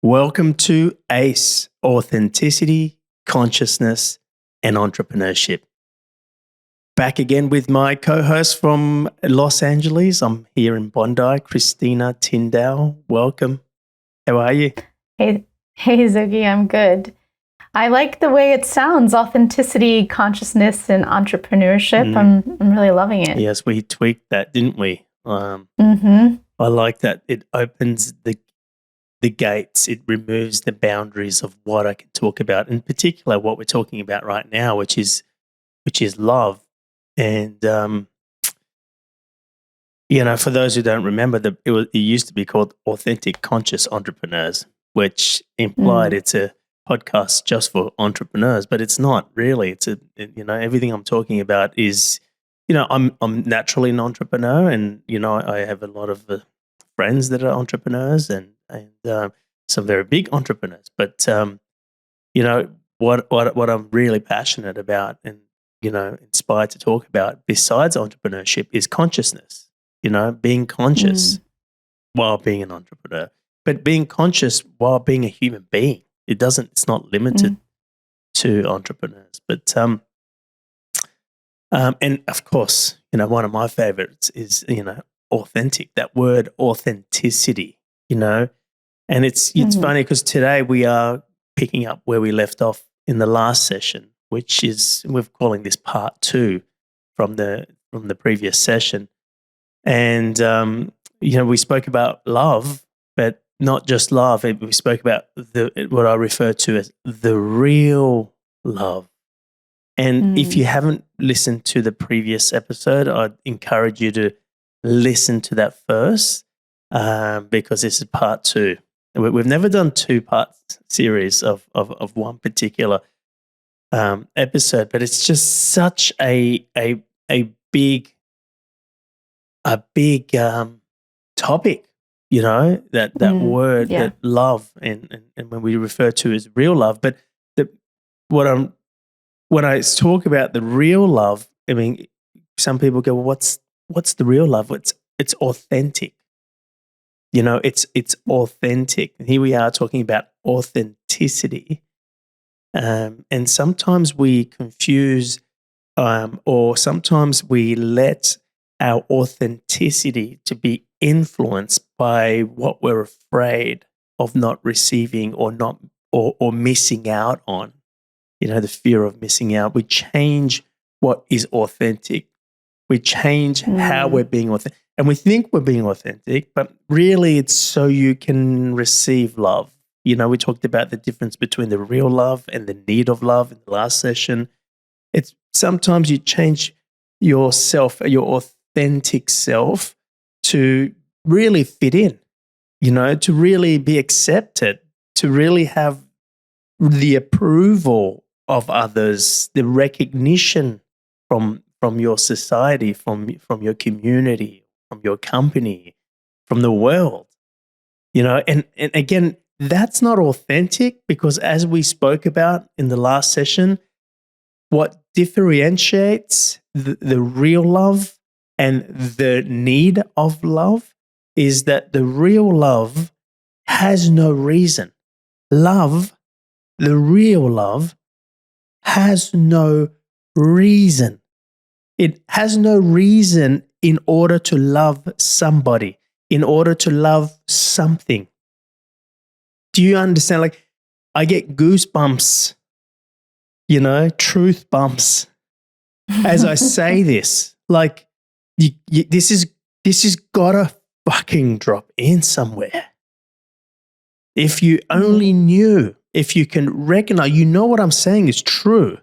Welcome to ACE, Authenticity, Consciousness, and Entrepreneurship. Back again with my co-host from Los Angeles. I'm here in Bondi, Christina Tyndall. Welcome. How are you? Hey, Ziggy, I'm good. I like the way it sounds, authenticity, consciousness, and entrepreneurship. I'm really loving it. Yes, we tweaked that, didn't we? Mm-hmm. I like that. It opens the gates. It removes the boundaries of what I can talk about, in particular what we're talking about right now, which is love. And for those who don't remember, it used to be called Authentic Conscious Entrepreneurs, which implied it's a podcast just for entrepreneurs, but it's not really. It's everything I'm talking about is, I'm naturally an entrepreneur, and I have a lot of friends that are entrepreneurs and some very big entrepreneurs. But what I'm really passionate about and inspired to talk about besides entrepreneurship is consciousness. Being conscious while being an entrepreneur, but being conscious while being a human being. It's not limited to entrepreneurs. But and of course, one of my favorites is authentic. That word authenticity. And it's funny because today we are picking up where we left off in the last session, which is we're calling this part 2 from the previous session. And we spoke about love, but not just love. We spoke about what I refer to as the real love. And if you haven't listened to the previous episode, I'd encourage you to listen to that first because this is part 2. We've never done 2-part series of one particular episode, but it's just such a big topic, that word, that love, and when we refer to as real love. But when I talk about the real love, I mean, some people go, well, what's the real love? It's authentic. It's authentic. And here we are talking about authenticity. And sometimes we confuse or sometimes we let our authenticity to be influenced by what we're afraid of not receiving or missing out on. The fear of missing out. We change what is authentic. We change how we're being authentic. And we think we're being authentic, but really it's so you can receive love. We talked about the difference between the real love and the need of love in the last session. It's sometimes you change yourself, your authentic self, to really fit in, to really be accepted, to really have the approval of others, the recognition from your society, from your community, from your company, from the world. And again, that's not authentic because as we spoke about in the last session, what differentiates the real love and the need of love is that the real love has no reason. The real love, has no reason. It has no reason in order to love somebody, in order to love something. Do you understand? Like, I get goosebumps, truth bumps as I say this. Like, this is gotta fucking drop in somewhere. If you only knew, if you can recognize, what I'm saying is true,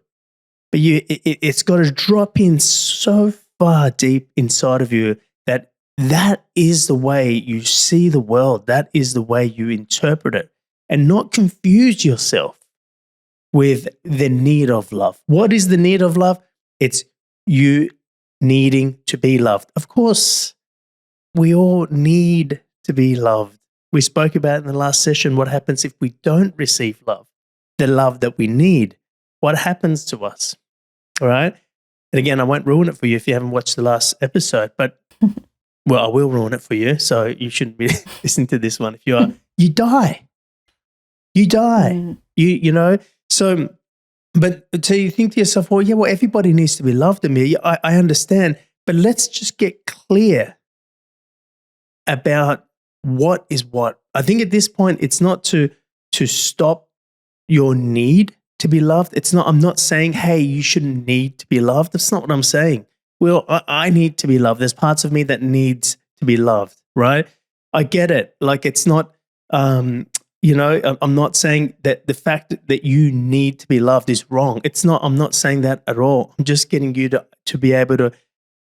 but it's got to drop in so far deep inside of you that is the way you see the world. That is the way you interpret it, and not confuse yourself with the need of love. What is the need of love? It's you needing to be loved. Of course, we all need to be loved. We spoke about in the last session what happens if we don't receive love, the love that we need. What happens to us? All right? And again, I won't ruin it for you if you haven't watched the last episode, but well, I will ruin it for you, so you shouldn't be listening to this one. If you are, you die. You die. You know. So you think to yourself, well, yeah, well, everybody needs to be loved, Amir. Yeah, I understand, but let's just get clear about what is what. I think at this point, it's not to stop your need to be loved. It's not. I'm not saying, hey, you shouldn't need to be loved. That's not what I'm saying. Well, I need to be loved. There's parts of me that needs to be loved, right? I get it. Like it's not. I'm not saying that the fact that you need to be loved is wrong. It's not. I'm not saying that at all. I'm just getting you to be able to,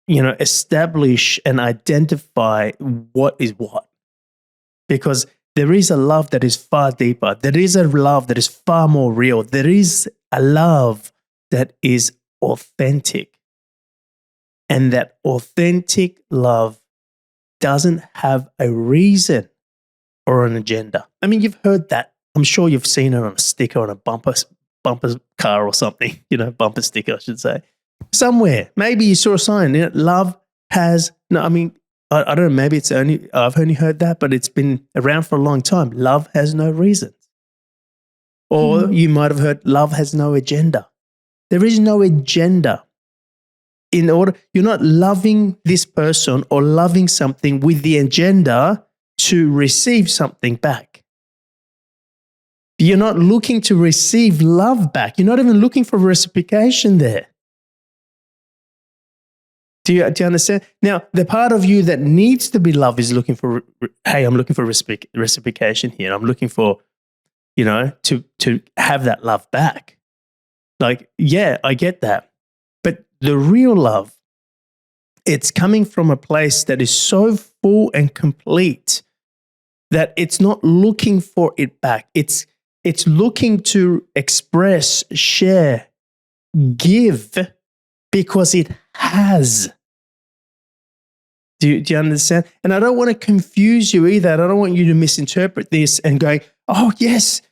establish and identify what is what. Because there is a love that is far deeper. There is a love that is far more real. There is a love that is authentic. And that authentic love doesn't have a reason or an agenda. I mean, you've heard that. I'm sure you've seen it on a sticker on a bumper car or something, bumper sticker, I should say. Somewhere, maybe you saw a sign. Love has no. I mean, I don't know. Maybe I've only heard that, but it's been around for a long time. Love has no reason. Or you might have heard love has no agenda. There is no agenda. You're not loving this person or loving something with the agenda to receive something back. You're not looking to receive love back. You're not even looking for reciprocation there. Do you understand? Now, the part of you that needs to be loved is looking for, hey, I'm looking for reciprocation here. I'm looking for, to have that love back. Like, yeah, I get that. But the real love, it's coming from a place that is so full and complete that it's not looking for it back. It's looking to express, share, give because it has. Do you understand? And I don't want to confuse you either. I don't want you to misinterpret this and go, oh, yes.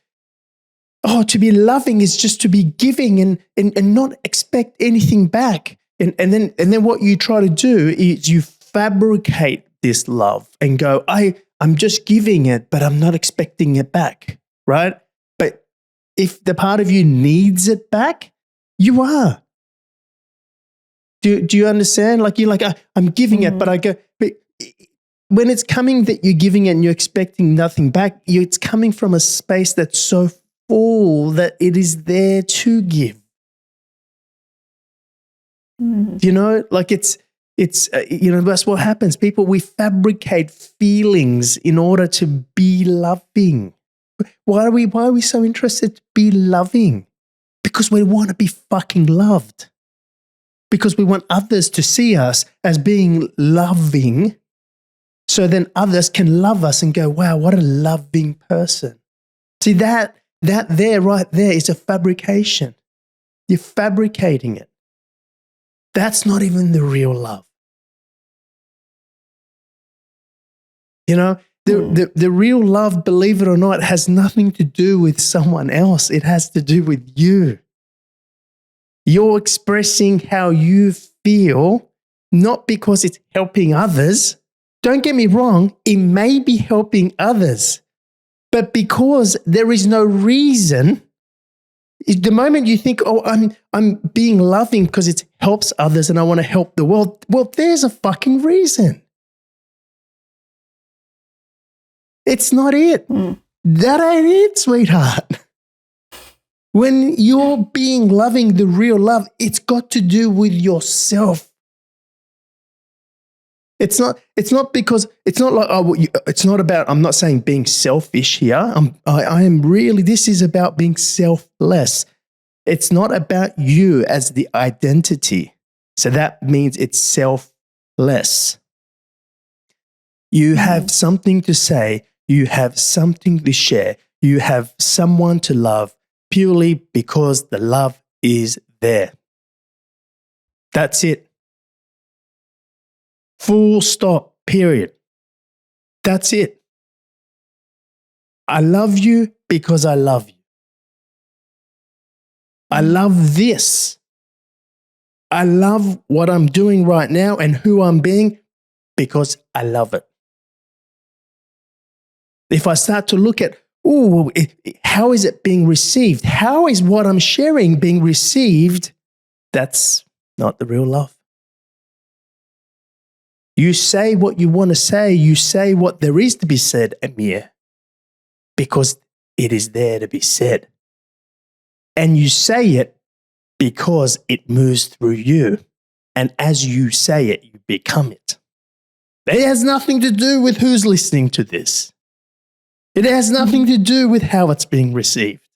Oh, to be loving is just to be giving and not expect anything back. And then what you try to do is you fabricate this love and go, I'm just giving it, but I'm not expecting it back, right? But if the part of you needs it back, you are. Do you understand? Like you're like, I'm giving it, but I go, but when it's coming that you're giving it and you're expecting nothing back, it's coming from a space that's so full that it is there to give. Like it's that's what happens. We fabricate feelings in order to be loving. Why are we so interested to be loving? Because we want to be fucking loved. Because we want others to see us as being loving, so then others can love us and go, wow, what a loving person. See, that there, right there, is a fabrication. You're fabricating it. That's not even the real love. The real love, believe it or not, has nothing to do with someone else. It has to do with you. You're expressing how you feel, not because it's helping others. Don't get me wrong, it may be helping others, but because there is no reason. The moment you think, oh, I'm being loving because it helps others and I want to help the world, well, there's a fucking reason. It's not it. That ain't it, sweetheart. When you're being loving, the real love, it's got to do with yourself. It's not because it's not like, it's not about, I'm not saying being selfish here. I am really, this is about being selfless. It's not about you as the identity. So that means it's selfless. You have something to say. You have something to share. You have someone to love purely because the love is there. That's it. Full stop, period. That's it. I love you because I love you. I love this. I love what I'm doing right now and who I'm being because I love it. If I start to look at ooh, how is it being received? How is what I'm sharing being received? That's not the real love. You say what you want to say. You say what there is to be said, Amir, because it is there to be said. And you say it because it moves through you. And as you say it, you become it. It has nothing to do with who's listening to this. It has nothing to do with how it's being received.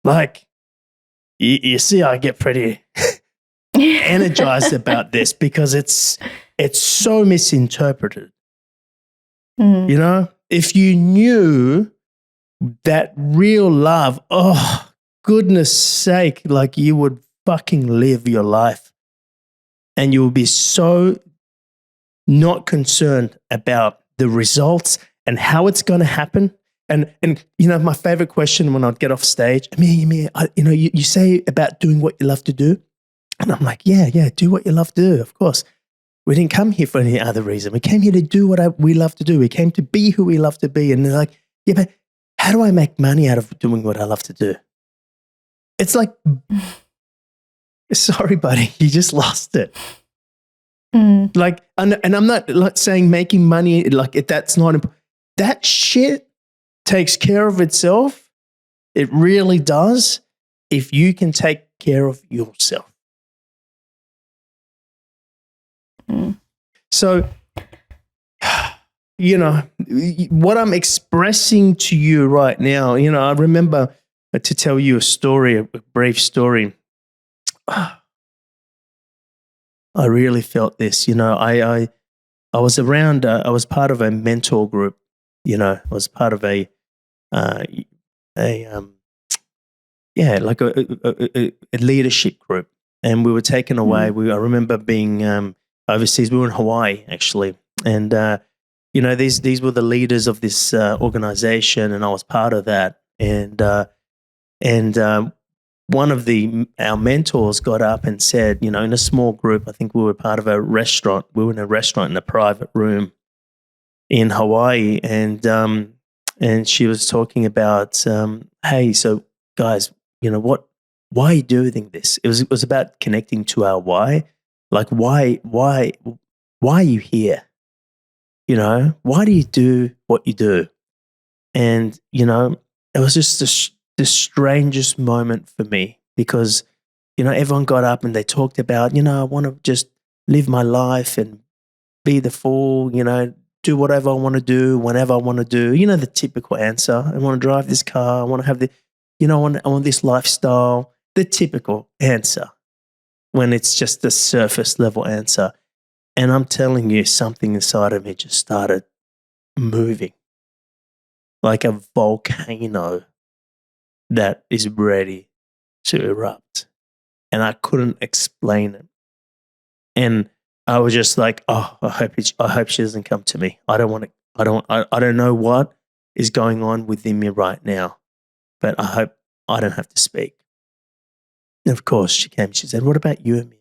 Like, you see, I get pretty energized about this because it's so misinterpreted. You know, if you knew that real love, oh, goodness sake, like you would fucking live your life and you will be so not concerned about the results and how it's going to happen. And you know, my favorite question when I'd get off stage, Amir, you say about doing what you love to do. And I'm like, yeah, do what you love to do, of course. We didn't come here for any other reason. We came here to do what we love to do. We came to be who we love to be. And they're like, yeah, but how do I make money out of doing what I love to do? It's like, sorry, buddy, you just lost it. Like, and I'm not like saying making money, like that's not important. That shit takes care of itself. It really does if you can take care of yourself. So, you know, what I'm expressing to you right now, you know, I remember to tell you a story, a brief story. I really felt this, you know, I was around, I was part of a mentor group, you know, I was part of a leadership group, and we were taken away. I remember being overseas. We were in Hawaii actually, and you know, these were the leaders of this organization, and I was part of that. And one of our mentors got up and said, you know, in a small group, I think we were part of a restaurant. We were in a restaurant in a private room in Hawaii, and she was talking about, hey, so guys, you know why are you doing this? It was about connecting to our why. Like, why are you here? You know, why do you do what you do? And, you know, it was just the strangest moment for me because, you know, everyone got up and they talked about, you know, I want to just live my life and be the fool, you know, do whatever I want to do, whenever I want to do, you know, the typical answer. I want to drive this car. I want to have I want this lifestyle, the typical answer when it's just the surface level answer. And I'm telling you, something inside of me just started moving like a volcano that is ready to erupt. And I couldn't explain it. And I was just like, oh, I hope she doesn't come to me. I don't know what is going on within me right now, but I hope I don't have to speak. And of course, she came. She said, "What about you, Amir?"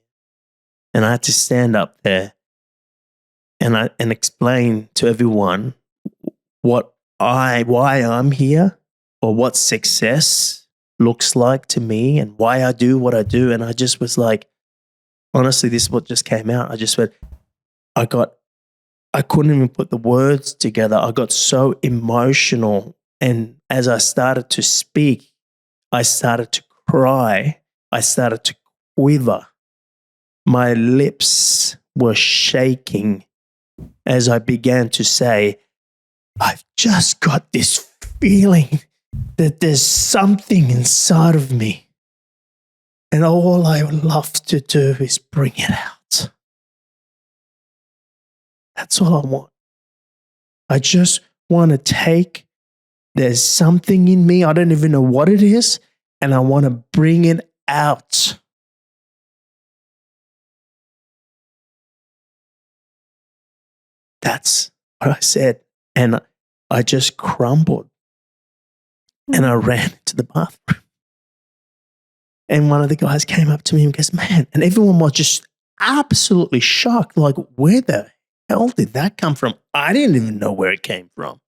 And I had to stand up there and explain to everyone why I'm here, or what success looks like to me, and why I do what I do. And I just was like, honestly, this is what just came out. I just went, I couldn't even put the words together. I got so emotional. And as I started to speak, I started to cry. I started to quiver. My lips were shaking as I began to say, I've just got this feeling that there's something inside of me, and all I love to do is bring it out. That's all I want. I just want to there's something in me, I don't even know what it is, and I want to bring it out. That's what I said. And I just crumbled. And I ran into the bathroom. And one of the guys came up to me and goes, man, and everyone was just absolutely shocked. Like, where the hell did that come from? I didn't even know where it came from.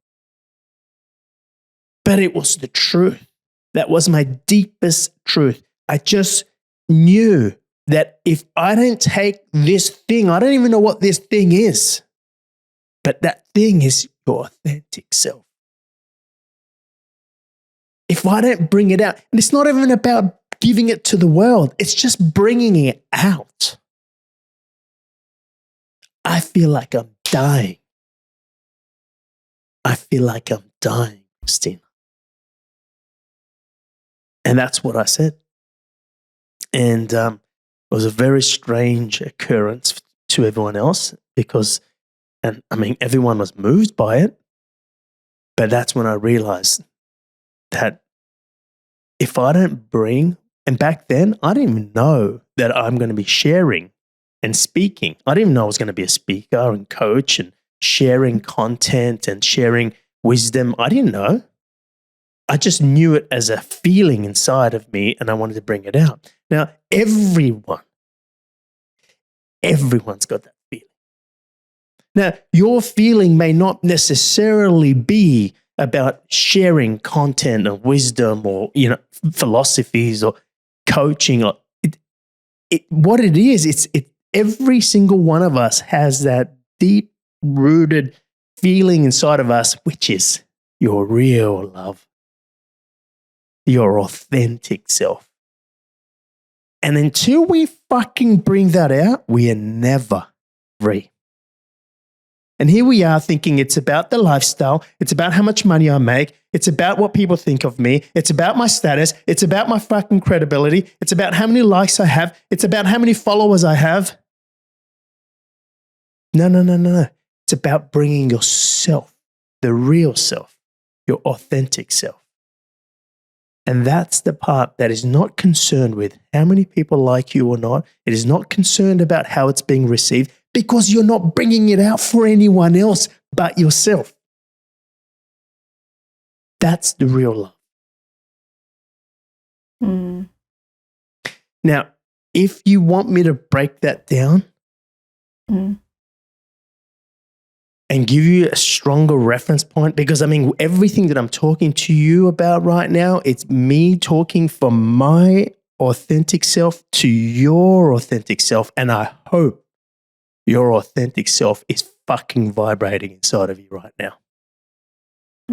But it was the truth. That was my deepest truth. I just knew that if I don't take this thing, I don't even know what this thing is, but that thing is your authentic self. If I don't bring it out, and it's not even about giving it to the world, it's just bringing it out. I feel like I'm dying. I feel like I'm dying, Christina. And that's what I said. And it was a very strange occurrence to everyone else because, and I mean, everyone was moved by it. But that's when I realized that if I don't bring, and back then, I didn't even know that I'm going to be sharing and speaking. I didn't even know I was going to be a speaker and coach and sharing content and sharing wisdom. I didn't know. I just knew it as a feeling inside of me and I wanted to bring it out. Now, everyone's got that feeling. Now, your feeling may not necessarily be about sharing content or wisdom or, philosophies or coaching. Or what it is, every single one of us has that deep-rooted feeling inside of us, which is your real love, your authentic self. And until we fucking bring that out, we are never free. And here we are thinking it's about the lifestyle. It's about how much money I make. It's about what people think of me. It's about my status. It's about my fucking credibility. It's about how many likes I have. It's about how many followers I have. No. It's about bringing yourself, the real self, your authentic self. And that's the part that is not concerned with how many people like you or not. It is not concerned about how it's being received because you're not bringing it out for anyone else but yourself. That's the real love. Mm. Now, if you want me to break that down and give you a stronger reference point, because I mean, everything that I'm talking to you about right now, it's me talking from my authentic self to your authentic self. And I hope your authentic self is fucking vibrating inside of you right now.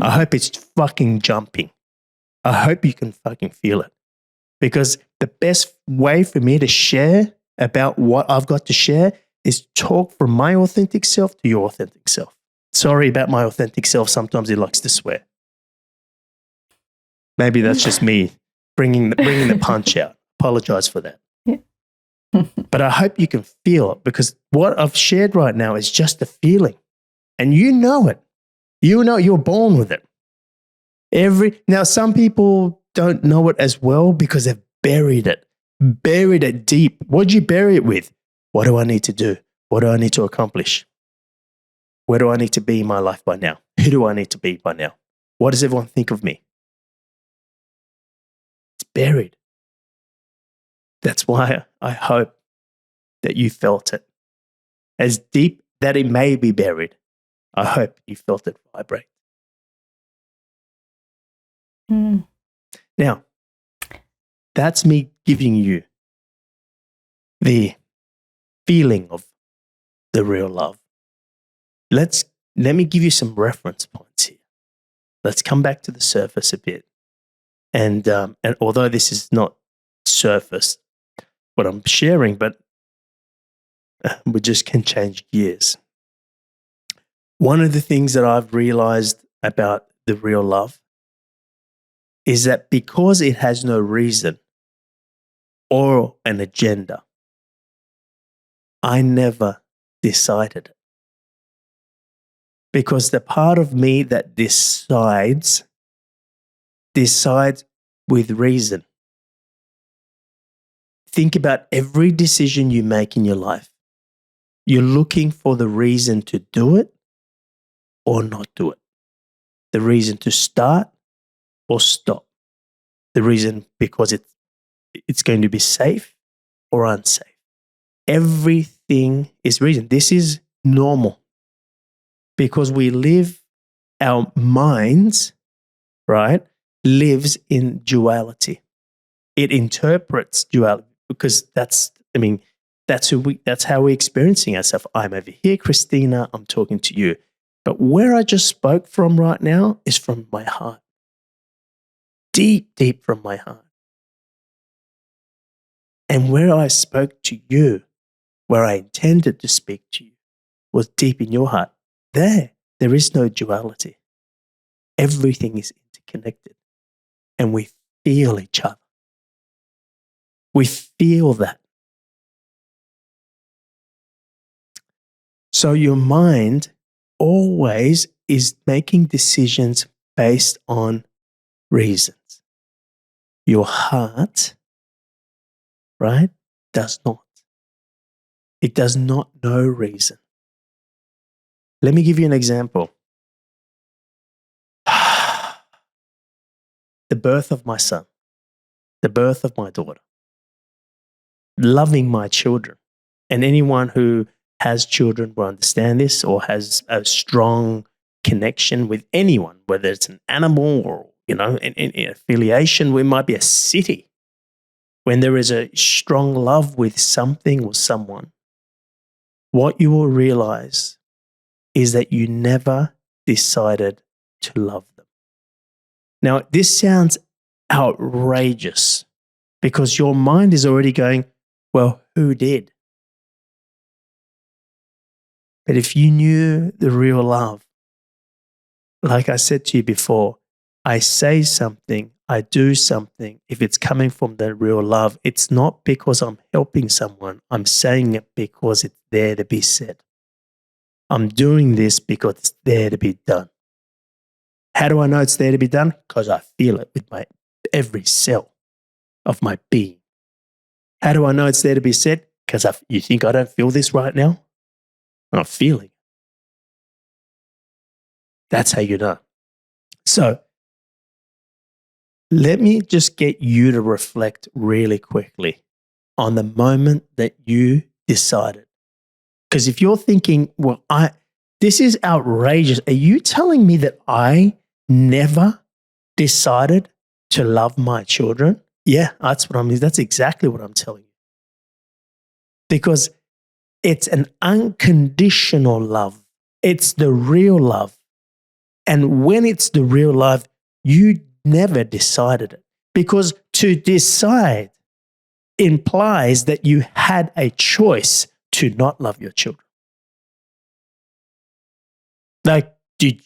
I hope it's fucking jumping. I hope you can fucking feel it. Because the best way for me to share about what I've got to share is talk from my authentic self to your authentic self. Sorry about my authentic self. Sometimes he likes to swear. Maybe that's just me bringing the punch out. Apologize for that. But I hope you can feel it because what I've shared right now is just a feeling. And you know it. You know you're born with it. Now, some people don't know it as well because they've buried it deep. What'd you bury it with? What do I need to do? What do I need to accomplish? Where do I need to be in my life by now? Who do I need to be by now? What does everyone think of me? It's buried. That's why I hope that you felt it. As deep that it may be buried, I hope you felt it vibrate. Now, that's me giving you the feeling of the real love. Let me give you some reference points here. Let's come back to the surface a bit. And although this is not surface, what I'm sharing, but we just can change gears. One of the things that I've realized about the real love is that because it has no reason or an agenda, I never decided it. Because the part of me that decides with reason. Think about every decision you make in your life. You're looking for the reason to do it or not do it. The reason to start or stop. The reason because it's going to be safe or unsafe. Everything is reason. This is normal because we live our minds right, lives in duality. It interprets duality because that's how we're experiencing ourselves. I'm over here, Christina, I'm talking to you. But where I just spoke from right now is from my heart. Deep, deep from my heart. And where I spoke to you, where I intended to speak to you, was deep in your heart. There is no duality. Everything is interconnected. And we feel each other. We feel that. So your mind always is making decisions based on reasons. Your heart, right, does not. It does not know reason. Let me give you an example. The birth of my son, the birth of my daughter, loving my children. And anyone who has children will understand this or has a strong connection with anyone, whether it's an animal or, in affiliation, we might be a city. When there is a strong love with something or someone, what you will realize is that you never decided to love them. Now, this sounds outrageous because your mind is already going, well, who did? But if you knew the real love, like I said to you before, I say something, I do something. If it's coming from the real love, it's not because I'm helping someone. I'm saying it because it's there to be said. I'm doing this because it's there to be done. How do I know it's there to be done? Because I feel it with my every cell of my being. How do I know it's there to be said? Because you think I don't feel this right now? I'm not feeling it. That's how you know. So let me just get you to reflect really quickly on the moment that you decided. Because if you're thinking, well, this is outrageous. Are you telling me that I never decided to love my children? Yeah, that's exactly what I'm telling you. Because it's an unconditional love. It's the real love. And when it's the real love, you never decided it. Because to decide implies that you had a choice to not love your children. Like, did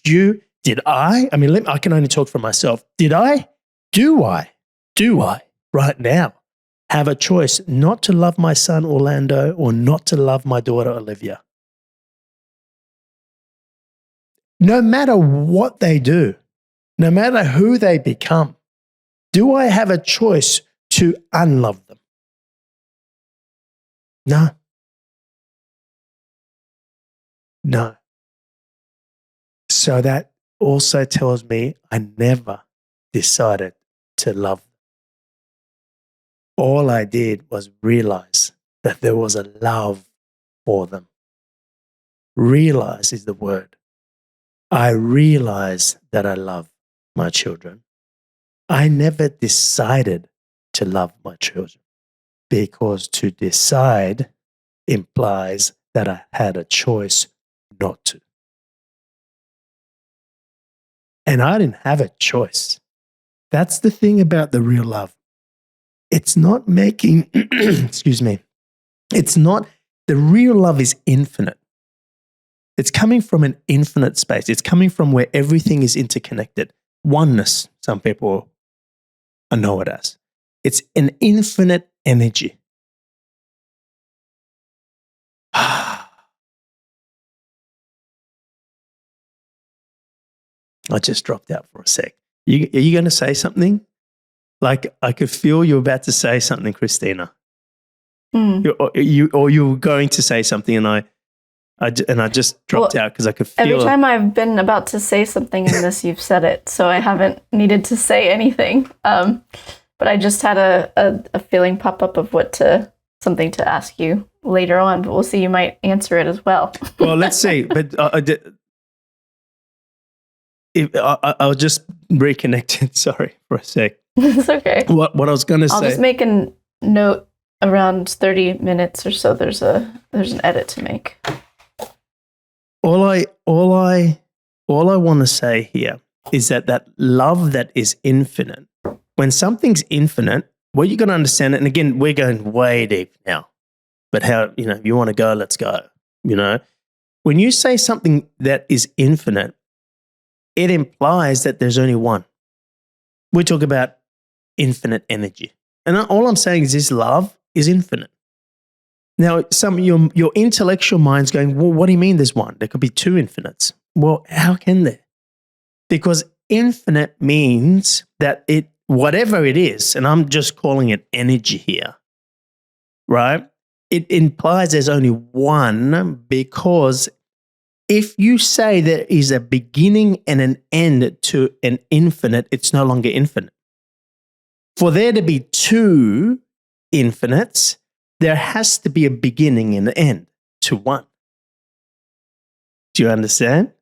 I? I mean, I can only talk for myself. Do I right now have a choice not to love my son Orlando or not to love my daughter Olivia? No matter what they do, no matter who they become, do I have a choice to unlove them? No. No. So that also tells me I never decided to love them. All I did was realize that there was a love for them. Realize is the word. I realize that I love my children. I never decided to love my children because to decide implies that I had a choice not to. And I didn't have a choice. That's the thing about the real love. It's not making, excuse me, it's not, the real love is infinite. It's coming from an infinite space. It's coming from where everything is interconnected. Oneness, some people know it as. It's an infinite energy. I just dropped out for a sec. Are you going to say something? Like I could feel you're about to say something, Christina. You were going to say something, and I just dropped out because I could feel. Every time I've been about to say something in this, you've said it, so I haven't needed to say anything. But I just had a feeling pop up of something to ask you later on. But we'll see. You might answer it as well. Well, let's see. But I'll just reconnected. Sorry for a sec. It's okay. What I was going to I'll say. just make a note around 30 minutes or so. There's an edit to make. All I want to say here is that love that is infinite. When something's infinite, what you're going to understand, and again, we're going way deep now, but how, if you want to go, let's go. When you say something that is infinite, it implies that there's only one. We talk about infinite energy. And all I'm saying is this love is infinite. Now, your intellectual mind's going, well, what do you mean there's one? There could be two infinites. Well, how can there? Because infinite means that whatever it is, and I'm just calling it energy here, right? It implies there's only one, because if you say there is a beginning and an end to an infinite, it's no longer infinite. For there to be two infinites, there has to be a beginning and an end to one. Do you understand?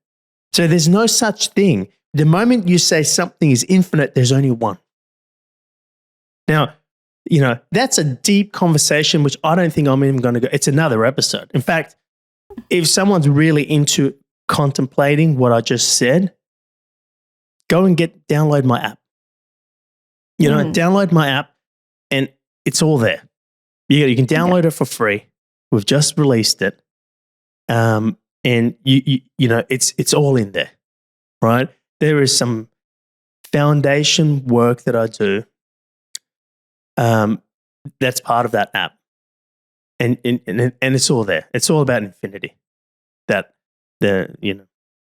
So there's no such thing. The moment you say something is infinite, there's only one. Now, that's a deep conversation, which I don't think I'm even going to go. It's another episode. In fact, if someone's really into contemplating what I just said, go and download my app. Download my app, and it's all there. You can download it for free. We've just released it, and it's all in there, right? There is some foundation work that I do. That's part of that app, and it's all there. It's all about infinity. But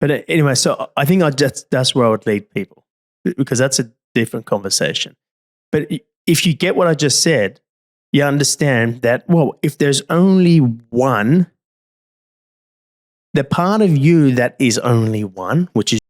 anyway, so I think that's where I would lead people, because that's a different conversation. But if you get what I just said, you understand that, well, if there's only one, the part of you that is only one, which is